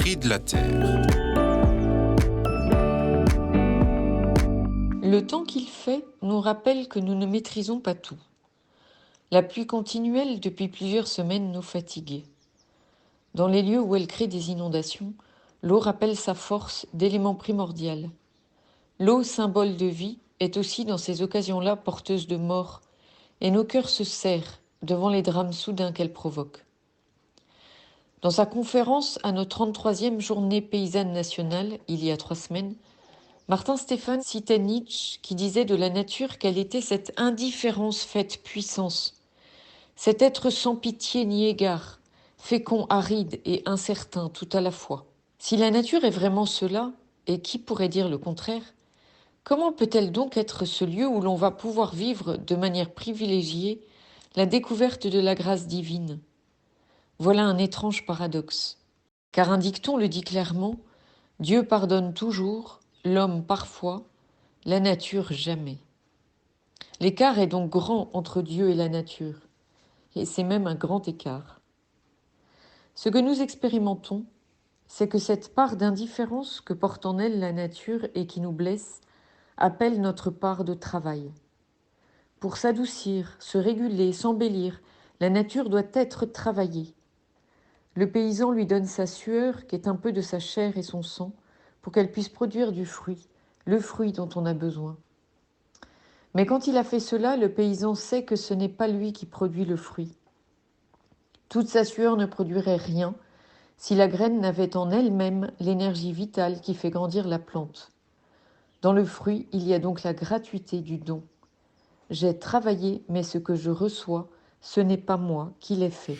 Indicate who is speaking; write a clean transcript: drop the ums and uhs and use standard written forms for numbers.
Speaker 1: cris de la terre.
Speaker 2: Le temps qu'il fait nous rappelle que nous ne maîtrisons pas tout. La pluie continuelle depuis plusieurs semaines nous fatiguait. Dans les lieux où elle crée des inondations, l'eau rappelle sa force d'élément primordial. L'eau, symbole de vie, est aussi dans ces occasions-là porteuse de mort, et nos cœurs se serrent devant les drames soudains qu'elle provoque. Dans sa conférence à notre 33e journée paysanne nationale, il y a 3 semaines, Martin Stéphane citait Nietzsche qui disait de la nature qu'elle était cette indifférence faite puissance, cet être sans pitié ni égard, fécond, aride et incertain tout à la fois. Si la nature est vraiment cela, et qui pourrait dire le contraire, comment peut-elle donc être ce lieu où l'on va pouvoir vivre de manière privilégiée la découverte de la grâce divine ? Voilà un étrange paradoxe. Car un dicton le dit clairement, Dieu pardonne toujours, l'homme parfois, la nature jamais. L'écart est donc grand entre Dieu et la nature, et c'est même un grand écart. Ce que nous expérimentons, c'est que cette part d'indifférence que porte en elle la nature et qui nous blesse appelle notre part de travail. Pour s'adoucir, se réguler, s'embellir, la nature doit être travaillée. Le paysan lui donne sa sueur, qui est un peu de sa chair et son sang, pour qu'elle puisse produire du fruit, le fruit dont on a besoin. Mais quand il a fait cela, le paysan sait que ce n'est pas lui qui produit le fruit. Toute sa sueur ne produirait rien si la graine n'avait en elle-même l'énergie vitale qui fait grandir la plante. Dans le fruit, il y a donc la gratuité du don. J'ai travaillé, mais ce que je reçois, ce n'est pas moi qui l'ai fait.